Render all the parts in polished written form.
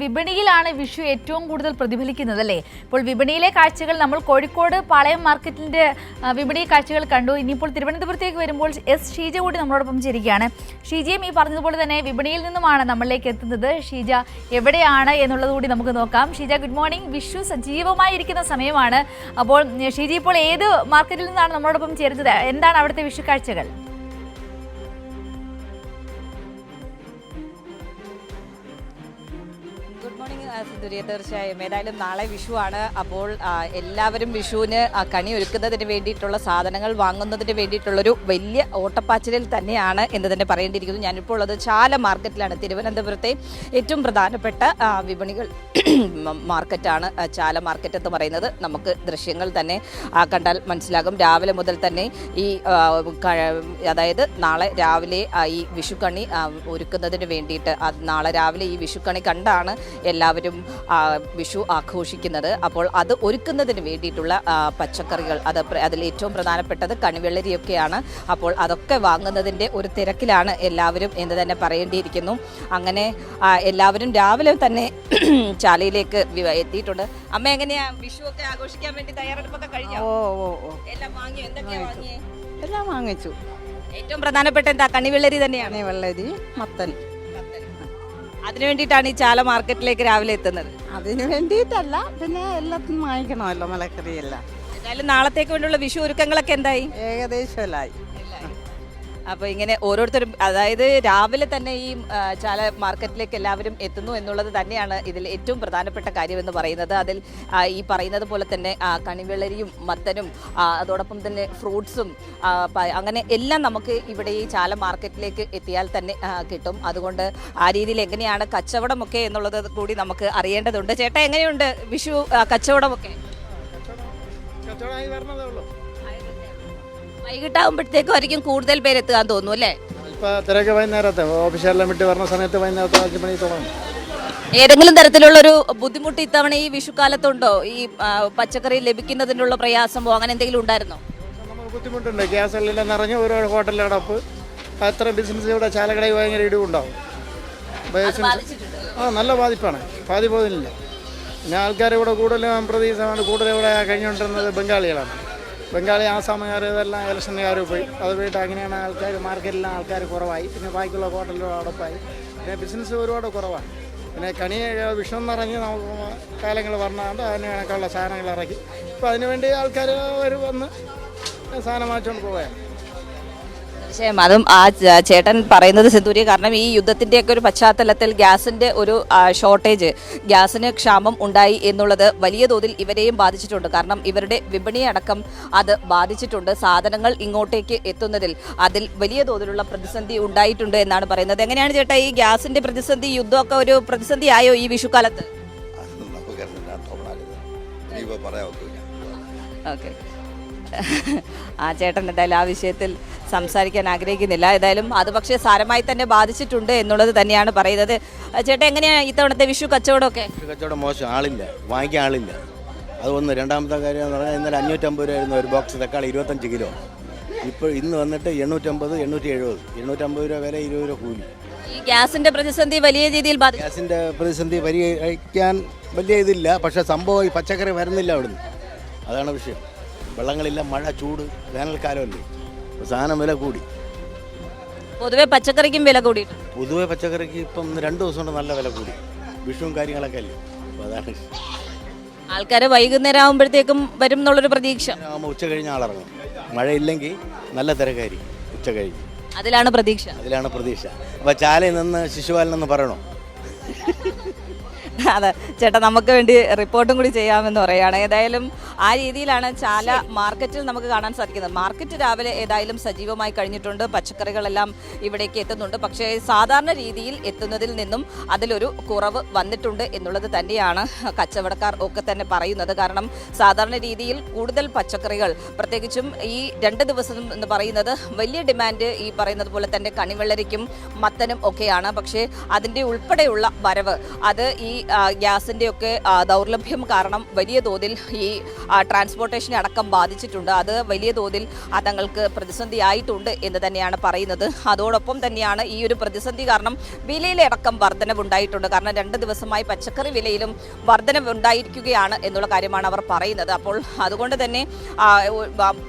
വിപണിയിലാണ് വിഷു ഏറ്റവും കൂടുതൽ പ്രതിഫലിക്കുന്നത് അല്ലേ? ഇപ്പോൾ വിപണിയിലെ കാഴ്ചകൾ നമ്മൾ കോഴിക്കോട് പാളയം മാർക്കറ്റിന്റെ വിപണി കാഴ്ചകൾ കണ്ടു. ഇനിയിപ്പോൾ തിരുവനന്തപുരത്തേക്ക് വരുമ്പോൾ എസ് ഷീജ കൂടി നമ്മളോടൊപ്പം ചേരുകയാണ്. ഷീജയും ഈ പറഞ്ഞതുപോലെ തന്നെ വിപണിയിൽ നിന്നുമാണ് നമ്മളിലേക്ക് എത്തുന്നത്. ഷീജ എവിടെയാണ് എന്നുള്ളത് കൂടി നമുക്ക് നോക്കാം. Sheeja, good morning. വിഷു സജീവമായിരിക്കുന്ന സമയമാണ്. അപ്പോൾ ഷീജ ഇപ്പോൾ ഏത് മാർക്കറ്റിൽ നിന്നാണ് നമ്മളോടൊപ്പം ചേരുന്നത്? എന്താണ് അവിടുത്തെ വിഷു കാഴ്ചകൾ? തീർച്ചയായും ഏതായാലും നാളെ വിഷുവാണ്. അപ്പോൾ എല്ലാവരും വിഷുവിന് കണി ഒരുക്കുന്നതിന് വേണ്ടിയിട്ടുള്ള സാധനങ്ങൾ വാങ്ങുന്നതിന് വേണ്ടിയിട്ടുള്ളൊരു വലിയ ഓട്ടപ്പാച്ചിലിൽ തന്നെയാണ് എന്ന് തന്നെ പറയേണ്ടിയിരിക്കുന്നു. ഞാനിപ്പോൾ ഉള്ളത് ചാല മാർക്കറ്റിലാണ്. തിരുവനന്തപുരത്തെ ഏറ്റവും പ്രധാനപ്പെട്ട വിപണികൾ മാർക്കറ്റാണ് ചാല മാർക്കറ്റ് എന്ന് പറയുന്നത്. നമുക്ക് ദൃശ്യങ്ങൾ തന്നെ കണ്ടാൽ മനസ്സിലാകും. രാവിലെ മുതൽ തന്നെ ഈ അതായത് നാളെ രാവിലെ ഈ വിഷുക്കണി ഒരുക്കുന്നതിന് വേണ്ടിയിട്ട് നാളെ രാവിലെ ഈ വിഷുക്കണി കണ്ടാണ് എല്ലാവരും വിഷു ആഘോഷിക്കുന്നത്. അപ്പോൾ അത് ഒരുക്കുന്നതിന് വേണ്ടിയിട്ടുള്ള പച്ചക്കറികൾ അതിൽ ഏറ്റവും പ്രധാനപ്പെട്ടത് കണിവെള്ളരിയൊക്കെയാണ്. അപ്പോൾ അതൊക്കെ വാങ്ങുന്നതിൻ്റെ ഒരു തിരക്കിലാണ് എല്ലാവരും എന്ന് തന്നെ പറയേണ്ടിയിരിക്കുന്നു. അങ്ങനെ എല്ലാവരും രാവിലെ തന്നെ ചാലയിലേക്ക് എത്തിയിട്ടുണ്ട്. അമ്മ, എങ്ങനെയാ വിഷു ഒക്കെ ആഘോഷിക്കാൻ വേണ്ടി തയ്യാറെടുപ്പൊക്കെ കഴിഞ്ഞോ? എല്ലാം വാങ്ങിയോ? എന്തൊക്കെയാ വാങ്ങിയേ? എല്ലാം വാങ്ങിച്ചു. ഏറ്റവും പ്രധാനപ്പെട്ട എന്താ? കണിവെള്ളരി തന്നെയാണ്. വെള്ളരി, മത്തൻ. അതിനു വേണ്ടിയിട്ടാണ് ഈ ചാല മാർക്കറ്റിലേക്ക് രാവിലെ എത്തുന്നത്. അതിന് വേണ്ടിയിട്ടല്ല, പിന്നെ എല്ലാത്തിനും വാങ്ങിക്കണമല്ലോ മലക്കറി എല്ലാം. എന്തായാലും നാളത്തേക്ക് വേണ്ടിയുള്ള വിഷു ഒരുക്കങ്ങളൊക്കെ എന്തായി? ഏകദേശം എല്ലായി. അപ്പോൾ ഇങ്ങനെ ഓരോരുത്തരും, അതായത് രാവിലെ തന്നെ ഈ ചാല മാർക്കറ്റിലേക്ക് എല്ലാവരും എത്തുന്നു എന്നുള്ളത് തന്നെയാണ് ഇതിൽ ഏറ്റവും പ്രധാനപ്പെട്ട കാര്യമെന്ന് പറയുന്നത്. അതിൽ ഈ പറയുന്നത് പോലെ തന്നെ കണിവെള്ളരിയും മത്തനും അതോടൊപ്പം തന്നെ ഫ്രൂട്ട്സും അങ്ങനെ എല്ലാം നമുക്ക് ഇവിടെ ഈ ചാല മാർക്കറ്റിലേക്ക് എത്തിയാൽ തന്നെ കിട്ടും. അതുകൊണ്ട് ആ രീതിയിൽ എങ്ങനെയാണ് കച്ചവടമൊക്കെ എന്നുള്ളത് കൂടി നമുക്ക് അറിയേണ്ടതുണ്ട്. ചേട്ടാ, എങ്ങനെയുണ്ട് വിഷു കച്ചവടമൊക്കെ? വൈകിട്ടാകുമ്പോഴത്തേക്കും ആയിരിക്കും കൂടുതൽ പേര് എത്തുകാൻ തോന്നുന്നു അല്ലേ? ഇപ്പോൾ തിരക്ക് വൈകുന്നേരത്തെ ഓഫീസെല്ലാം വിട്ട് വരുന്ന സമയത്ത് വൈകുന്നേരത്തെ 5 മണി തുടങ്ങും. ഏതെങ്കിലും തരത്തിലുള്ളൊരു ബുദ്ധിമുട്ട് ഇത്തവണ ഈ വിഷുക്കാലത്തുണ്ടോ? ഈ പച്ചക്കറി ലഭിക്കുന്നതിനുള്ള പ്രയാസമോ അങ്ങനെ എന്തെങ്കിലും ഉണ്ടായിരുന്നോ? നമുക്ക് ബുദ്ധിമുട്ടുണ്ട്. ഗ്യാസ് എല്ലാം നിറഞ്ഞ് ഓരോ ഹോട്ടലിൽ അടപ്പ്, അത്ര ബിസിനസ് ഇവിടെ ചാലക്കടയിൽ ഭയങ്കര ഇടിവുണ്ടാവും. നല്ല ബാധിപ്പാണ്. ബാധി പോകുന്നില്ല. പിന്നെ ആൾക്കാർ ഇവിടെ കൂടുതലും പ്രതീക്ഷമാണ്. കൂടുതൽ ഇവിടെ കഴിഞ്ഞുകൊണ്ടിരുന്നത് ബംഗാളികളാണ്. ബംഗാളി, ആസാമുകാർ, ഇതെല്ലാം ഇലക്ഷനുകാർ പോയി. അത് പോയിട്ട് അങ്ങനെയാണ് ആൾക്കാർ മാർക്കറ്റിലെല്ലാം ആൾക്കാർ കുറവായി. പിന്നെ ബാക്കിയുള്ള ഹോട്ടലിലും അടപ്പായി. പിന്നെ ബിസിനസ് ഒരുപാട് കുറവാണ്. പിന്നെ കണി വിഷം നിറഞ്ഞ് നമുക്ക് കാലങ്ങൾ പറഞ്ഞാണ്ട് അതിന് കണക്കുള്ള സാധനങ്ങൾ ഇറക്കി. ഇപ്പോൾ അതിനുവേണ്ടി ആൾക്കാർ വന്ന് സാധനം വാങ്ങിച്ചുകൊണ്ട് പോവുകയാണ്. തീർച്ചയായും അതും ആ ചേട്ടൻ പറയുന്നത് സിന്ദൂരി, കാരണം ഈ യുദ്ധത്തിൻ്റെയൊക്കെ ഒരു പശ്ചാത്തലത്തിൽ ഗ്യാസിൻ്റെ ഒരു ഷോർട്ടേജ്, ഗ്യാസിന് ക്ഷാമം ഉണ്ടായി എന്നുള്ളത് വലിയ തോതിൽ ഇവരെയും ബാധിച്ചിട്ടുണ്ട്. കാരണം ഇവരുടെ വിപണിയെ അടക്കം അത് ബാധിച്ചിട്ടുണ്ട്. സാധനങ്ങൾ ഇങ്ങോട്ടേക്ക് എത്തുന്നതിൽ അതിൽ വലിയ തോതിലുള്ള പ്രതിസന്ധി ഉണ്ടായിട്ടുണ്ട് എന്നാണ് പറയുന്നത്. എങ്ങനെയാണ് ചേട്ടാ ഈ ഗ്യാസിൻ്റെ പ്രതിസന്ധി, യുദ്ധമൊക്കെ ഒരു പ്രതിസന്ധി ആയോ ഈ വിഷുക്കാലത്ത്? ഓക്കെ, ആ ചേട്ടൻ എന്തായാലും ആ വിഷയത്തിൽ സംസാരിക്കാൻ ആഗ്രഹിക്കുന്നില്ല. ഏതായാലും അത് പക്ഷേ സാരമായി തന്നെ ബാധിച്ചിട്ടുണ്ട് എന്നുള്ളത് തന്നെയാണ് പറയുന്നത്. ചേട്ടാ, എങ്ങനെയാണ് ഇത്തവണത്തെ വിഷു കച്ചവടമൊക്കെ? കച്ചവടം മോശം, ആളില്ല, വാങ്ങിക്കാൻ ആളില്ല. അതൊന്ന്. രണ്ടാമത്തെ കാര്യം എന്ന് പറഞ്ഞാൽ ഇന്നലെ 550 രൂപയായിരുന്നു ഒരു ബോക്സ് തക്കാളി, 25 കിലോ. ഇപ്പോൾ ഇന്ന് വന്നിട്ട് 850, 870, 250 രൂപ വില, 20 രൂപ കൂലി. ഈ ഗ്യാസിന്റെ പ്രതിസന്ധി വലിയ രീതിയിൽ ബാധിച്ചു. ഗ്യാസിൻ്റെ പ്രതിസന്ധി പരിഹരിക്കാൻ വലിയ ഇതില്ല. പക്ഷേ സംഭവം ഈ പച്ചക്കറി വരുന്നില്ല അവിടുന്ന്. അതാണ് വിഷയം. വെള്ളങ്ങളില്ല, മഴ, ചൂട്, വേനൽക്കാലമല്ലേ, സാധനം വില കൂടി. പൊതുവെ പച്ചക്കറിക്കും വില കൂടി. പൊതുവെ പച്ചക്കറിക്ക് ഇപ്പം 2 ദിവസം കൊണ്ട് നല്ല വില കൂടി. വിഷുവും കാര്യങ്ങളൊക്കെ അല്ലേ, അപ്പോൾ അതാണ്. ആൾക്കാർ വൈകുന്നേരം ആകുമ്പോഴത്തേക്കും വരും എന്നുള്ളൊരു പ്രതീക്ഷ. ഉച്ച കഴിഞ്ഞ് ആളിറങ്ങും. മഴയില്ലെങ്കിൽ നല്ല തിരക്കായിരിക്കും ഉച്ച കഴിഞ്ഞ്. അതിലാണ് പ്രതീക്ഷ. അപ്പോൾ ചാലയിൽ നിന്ന് ശിശുപാലനെന്ന് പറയണോ? അതെ ചേട്ടാ, നമുക്ക് വേണ്ടി റിപ്പോർട്ടും കൂടി ചെയ്യാമെന്ന് പറയുകയാണ്. ഏതായാലും ആ രീതിയിലാണ് ചാല മാർക്കറ്റിൽ നമുക്ക് കാണാൻ സാധിക്കുന്നത്. മാർക്കറ്റ് രാവിലെ ഏതായാലും സജീവമായി കഴിഞ്ഞിട്ടുണ്ട്. പച്ചക്കറികളെല്ലാം ഇവിടേക്ക് എത്തുന്നുണ്ട്. പക്ഷേ സാധാരണ രീതിയിൽ എത്തുന്നതിൽ നിന്നും അതിലൊരു കുറവ് വന്നിട്ടുണ്ട് എന്നുള്ളത് തന്നെയാണ് കച്ചവടക്കാർ ഒക്കെ തന്നെ പറയുന്നത്. കാരണം സാധാരണ രീതിയിൽ കൂടുതൽ പച്ചക്കറികൾ, പ്രത്യേകിച്ചും ഈ 2 ദിവസം എന്ന് പറയുന്നത് വലിയ ഡിമാൻഡ് ഈ പറയുന്നത് പോലെ തന്നെ കണിവെള്ളരിക്കും മത്തനും ഒക്കെയാണ്. പക്ഷേ അതിൻ്റെ ഉൾപ്പെടെയുള്ള വരവ് അത് ഈ ഗ്യാസിൻ്റെയൊക്കെ ദൗർലഭ്യം കാരണം വലിയ തോതിൽ ഈ ട്രാൻസ്പോർട്ടേഷനെ അടക്കം ബാധിച്ചിട്ടുണ്ട്. അത് വലിയ തോതിൽ തങ്ങൾക്ക് പ്രതിസന്ധിയായിട്ടുണ്ട് എന്ന് തന്നെയാണ് പറയുന്നത്. അതോടൊപ്പം തന്നെയാണ് ഈ ഒരു പ്രതിസന്ധി കാരണം വിലയിലടക്കം വർധനവുണ്ടായിട്ടുണ്ട്. കാരണം 2 ദിവസമായി പച്ചക്കറി വിലയിലും വർധനവുണ്ടായിരിക്കുകയാണ് എന്നുള്ള കാര്യമാണ് അവർ പറയുന്നത്. അപ്പോൾ അതുകൊണ്ട് തന്നെ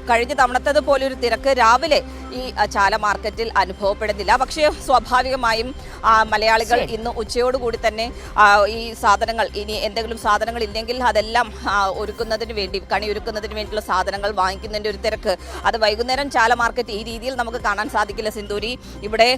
കഴിഞ്ഞ തവണത്തത് പോലെ ഒരു തിരക്ക് രാവിലെ ഈ ചാല മാർക്കറ്റിൽ അനുഭവപ്പെടുന്നില്ല. പക്ഷേ സ്വാഭാവികമായും മലയാളികൾ ഇന്ന് ഉച്ചയോടുകൂടി തന്നെ ഈ സാധനങ്ങൾ, ഇനി എന്തെങ്കിലും സാധനങ്ങൾ ഇല്ലെങ്കിൽ അതെല്ലാം ഒരുക്കുന്നതിന് വേണ്ടി, കണി ഒരുക്കുന്നതിന് വേണ്ടിയുള്ള സാധനങ്ങൾ വാങ്ങിക്കുന്നതിൻ്റെ ഒരു തിരക്ക്, അത് വൈകുന്നേരം ചാല മാർക്കറ്റ് ഈ രീതിയിൽ നമുക്ക് കാണാൻ സാധിക്കില്ല സിന്ദൂരി. ഇവിടെ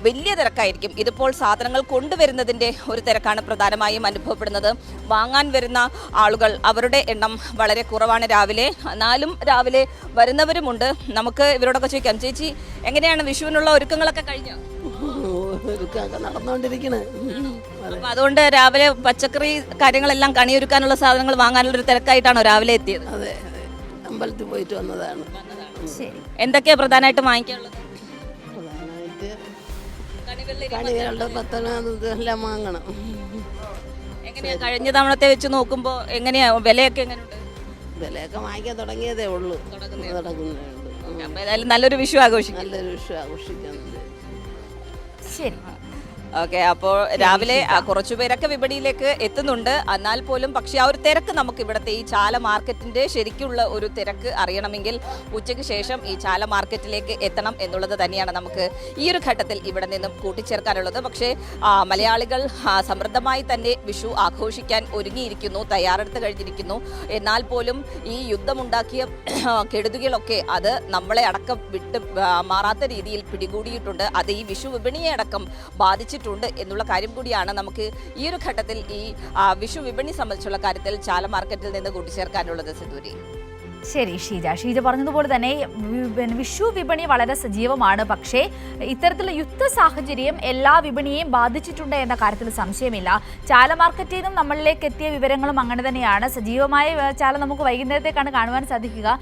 വലിയ തിരക്കായിരിക്കും. ഇതിപ്പോൾ സാധനങ്ങൾ കൊണ്ടുവരുന്നതിൻ്റെ ഒരു തിരക്കാണ് പ്രധാനമായും അനുഭവപ്പെടുന്നത്. വാങ്ങാൻ വരുന്ന ആളുകൾ, അവരുടെ എണ്ണം വളരെ കുറവാണ് രാവിലെ. എന്നാലും രാവിലെ വരുന്നവരുമുണ്ട്. നമുക്ക് ഇവരോടൊക്കെ ചോദിക്കാം, ചേച്ചി എങ്ങനെയാണ് വിഷുവിനുള്ള ഒരുക്കങ്ങളൊക്കെ കഴിഞ്ഞോ? ഒരുക്കൊക്കെ നടന്നുകൊണ്ടിരിക്കണേ. അപ്പൊ അതുകൊണ്ട് രാവിലെ പച്ചക്കറി കാര്യങ്ങളെല്ലാം കണിയൊരുക്കാനുള്ള സാധനങ്ങൾ വാങ്ങാനുള്ള ഒരു തിരക്കായിട്ടാണോ രാവിലെ എത്തിയത്? അതെ അതെ, അമ്പലത്തിൽ പോയിട്ട് വന്നതാണ്. ശരി. എന്തൊക്കെയാ പ്രധാനമായിട്ട് വാങ്ങിക്കാനുള്ളത്? പ്രധാനമായിട്ട് കണികളുടെ പത്തനം എല്ലാം വാങ്ങണം. എങ്ങനെയാ കഴിഞ്ഞ തവണത്തെ വെച്ച് നോക്കുമ്പോ എങ്ങനെയാ വിലയൊക്കെ എങ്ങനെയുണ്ട്? വിലയൊക്കെ വാങ്ങിക്കാൻ തുടങ്ങിയതേ ഉള്ളൂ. തുടങ്ങുന്നുണ്ട്. അപ്പൊ ഏതായാലും നല്ലൊരു വിഷു ആഘോഷിക്കും. നല്ലൊരു വിഷു ആഘോഷിക്കുന്നുണ്ട്. ശരി. ഓക്കെ, അപ്പോൾ രാവിലെ കുറച്ചുപേരൊക്കെ വിപണിയിലേക്ക് എത്തുന്നുണ്ട്. എന്നാൽ പോലും പക്ഷേ ആ ഒരു തിരക്ക് നമുക്ക് ഇവിടുത്തെ ഈ ചാല മാർക്കറ്റിന്റെ ശരിക്കുള്ള ഒരു തിരക്ക് അറിയണമെങ്കിൽ ഉച്ചയ്ക്ക് ശേഷം ഈ ചാല മാർക്കറ്റിലേക്ക് എത്തണം എന്നുള്ളത് തന്നെയാണ് നമുക്ക് ഈ ഒരു ഘട്ടത്തിൽ ഇവിടെ നിന്നും കൂട്ടിച്ചേർക്കാനുള്ളത്. പക്ഷേ മലയാളികൾ സമൃദ്ധമായി തന്നെ വിഷു ആഘോഷിക്കാൻ ഒരുങ്ങിയിരിക്കുന്നു, തയ്യാറെടുത്ത് കഴിഞ്ഞിരിക്കുന്നു. എന്നാൽ പോലും ഈ യുദ്ധമുണ്ടാക്കിയ കെടുതികളൊക്കെ അത് നമ്മളെ അടക്കം വിട്ട് മാറാത്ത രീതിയിൽ പിടികൂടിയിട്ടുണ്ട്. അത് ഈ വിഷു വിപണിയെ അടക്കം ബാധിച്ചിട്ടുണ്ട് എന്നുള്ള കാര്യം കൂടിയാണ് നമുക്ക് ഈ ഒരു ഘട്ടത്തിൽ ഈ വിഷു വിപണി സംബന്ധിച്ചുള്ള കാര്യത്തിൽ ചാല മാർക്കറ്റിൽ നിന്ന് കൂട്ടിച്ചേർക്കാനുള്ളത് സിന്ദൂരി. ശരി ഷീജ പറഞ്ഞതുപോലെ തന്നെ വിഷു വിപണി വളരെ സജീവമാണ്. പക്ഷേ ഇത്തരത്തിലുള്ള യുദ്ധ സാഹചര്യം എല്ലാ വിപണിയെയും ബാധിച്ചിട്ടുണ്ട് എന്ന കാര്യത്തിൽ സംശയമില്ല. ചാല മാർക്കറ്റിൽ നിന്നും നമ്മളിലേക്ക് എത്തിയ വിവരങ്ങളും അങ്ങനെ തന്നെയാണ്. സജീവമായ ചാല നമുക്ക് വൈകുന്നേരത്തേക്കാണ് കാണുവാൻ സാധിക്കുക.